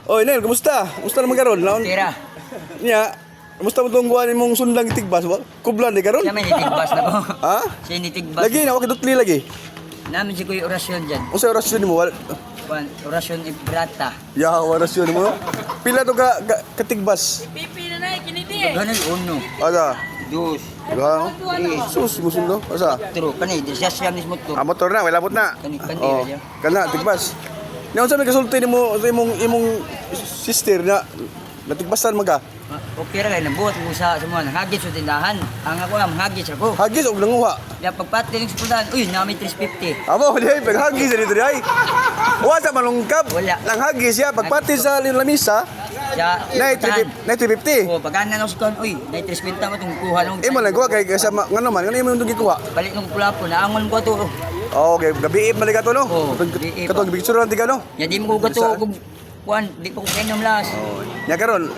Oy, Nel, kumusta? Kumusta naman karon? Tira. Nya, kumusta mo tong guwan mong sundang tigbas? Kublan di karon? Siya may nitigbas na ko. Ha? Siya nitigbas. Lagi na wakidutli lagi. Namin si Kuya orasyon dyan. Unsa orasyon mo? Orasyon ibrata. Ya, orasyon mo. Pila to katigbas? Pipi na na, kiniti eh. Ganun, uno. Asa? Dos. Ga. Sus mo sundo. Asa? True. Kanay, siya mismo to. Motor na, wala put na. Kani Oh, aja. kana tigbas. Nya unsa may kasulti nimo sa imong sister na natigbasan maga? Okay ra kay nabuhat mo sa mga hagis sa tindahan. Ang ako ang hagis ako. Hagis og nanguha. Ya pagpati ng supulan, uy, namin 350. Amo, di ay paghagis dito di ay. Wa sa malungkap. Wala. Lang hagis ya pagpati sa lamisa. Ya, Nay 350. Oh, pagana na sa uy, na 350 mo tong kuha nung. Imo lang kuha kay kasama ngano man, ngano imong gikuha. Balik nung kulapo, naangon ko to. Oh, okay, gabi man ka to no. Oo, gabi Katong picture lang tiga no. Ya di mo ko gato kung kuan, di ko kainom las. Nya karon.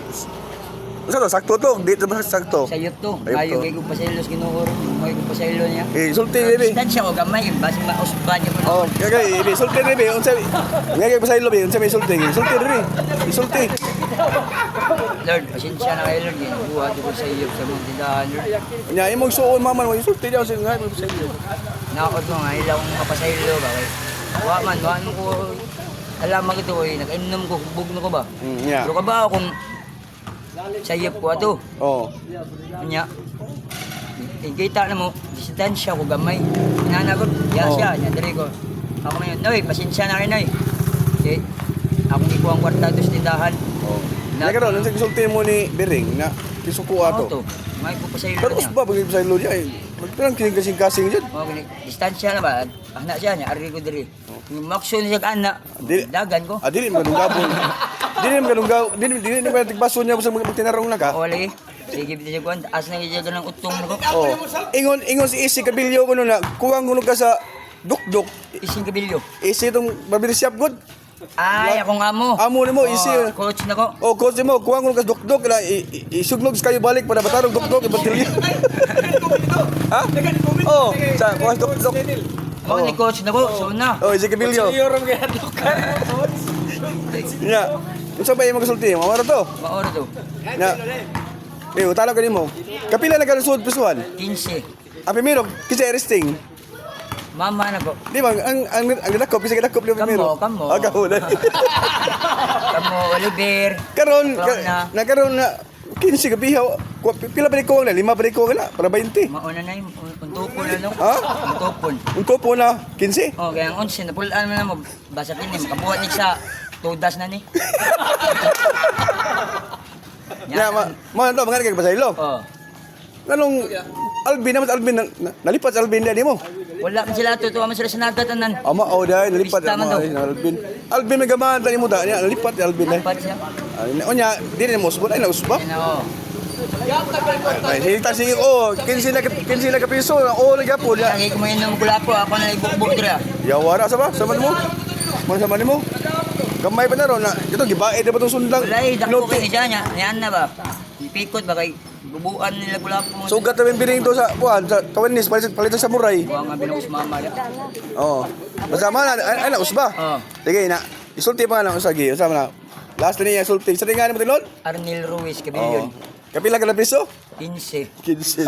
Usa to sakto to, di to ba sakto. Sayot to. Ayun Ayaw to. kay ko paselos ginuhor. May ko paselo niya. Eh, sulti baby. Distansya ko gamay, basi mausban niya Oh, mo. kagay, ibi sulti baby, unsa ngagay pa sa ilo baby, unsa may sulti? Sulti diri. Isulti. Lord, pasensya na kayo Lord. Buhat ko sa iyo sa mga tindahan Lord. Nya imong suon mama mo isulti daw sa ngay mo sa ilo. Nakakot mo nga, ilaw kong mapasaylo ba kay. Wa man ko alam mo ito eh, nag-inom ko, bugno ko ba? Nya. Pero ka ba kung sayop ko ato? Oh. Nya. Kita na mo, distansya ko gamay. Nanagod, siya, nya diri ko. Ako ngayon, noy, pasensya na rin noy. Okay. Ako ni ko ang kwarta to sa tindahan. Oh. Nya karon unsa gisulti mo ni Bering na kisuko ato. to. May ko pa sa iyo Pero niya. usba pag sa ilo di ay magtanong kining kasing-kasing jud. Okay, distansya na ba? Anak siya niya, ari ko diri. Yung makso niya ka anak, Dili. dagan ko. Dili man gabon. Dili man tigbaso niya sa mga tinarong na ka. Wala sige bitaw ko, as na giya ng utong nako. Oh. Ingon si Isi Kabilyo kuno na kuwang kuno ka sa dukduk. Ising kabilyo. Isi tong barber shop good. Ay, akong amo. Amo nimo Isi. Coach nako. Oh, coach mo, kuwang kuno ka sa dukduk na isugnog kayo balik para batarong dukduk ibatilyo. Ha? Oh, sa kuwas dukduk. Ako ni coach nako, so na. Oh, Isi Kabilyo. Nya. Unsa ba imong kasulti? Mawara to. Maoro to. Nya. Eh, utalo ka nimo. Kapila na ka sud pisuan? 15. Ang primero, kasi resting. Mama nako. Di ba, ang dakop, kasi dakop yung primero. Kamo. Ah, kahulan. Kamo Oliver. Karon, Karon na. nagkaroon na 15 ka bihaw. Pila ba ko na? 5 ba ko na? Para 20. Mauna na yung untupon na no. Ha? Untupon. Unto po na 15. Oh, kaya ang 11 napulaan mo na mo. Basa kini makabuhat ni sa tudas na ni. Ya, man to mga kay basaylo. Oh. Anong Alvin naman Alvin nalipat sa Alvin din mo. Wala man sila tutuwa man sila sa nagatanan. Ama oh dai nalipat Pista man daw. Alvin. Alvin may gamaan tani mo da niya nalipat si Alvin dai. Dapat siya. Onya, di mo usbon ay na usba. Yan oh. Ay, hita sige oh, 15 na ka piso. Oh, nagyapon ya. Lagi ko mayon ng gulapo, ako na ibukbuk dira. Yawara sa ba? Sama mo? Mana sama nimo? Gamay pa na ron na. Ito gibae na ba tong sundang? Wala eh, dako Note. kay niya niya. Yan na ba? Ipikot ba kay bubuan nila gulapo. Sugat na biring to sa kuan sa kawanis palit sa samurai. Buwa nga binus mama ya. Oo. Masama na ay na usba. Oh. Sige na. Isulti pa na usagi. Usama na. Last niya isulti. Sa tingan mo tilon? Arnil Ruiz Oo. Cabillion. Kapila ka na piso? 15. 15.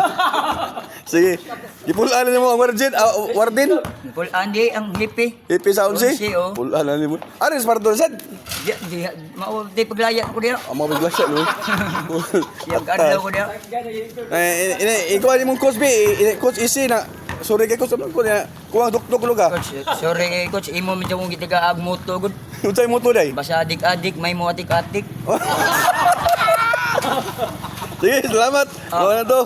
Sige. Ipulaan na mo ang warden. Warden? Pul andi ang hippie. Ipi sa 11? 11, oh. Pulaan na mo. Ano yung sparto sad? Di mao di paglayat ko dira. Ang mga bigla siya, no? Siyang kadlaw ko dira. Ikaw mong coach B, coach Isi na. Sorry kay coach ko niya. Kuwang dukduk luga. Coach, sorry coach, imo medyo mong gitiga ag moto gud. Unsay mo to day? Basta adik-adik may mo atik-atik. Sige, salamat. Wala na to.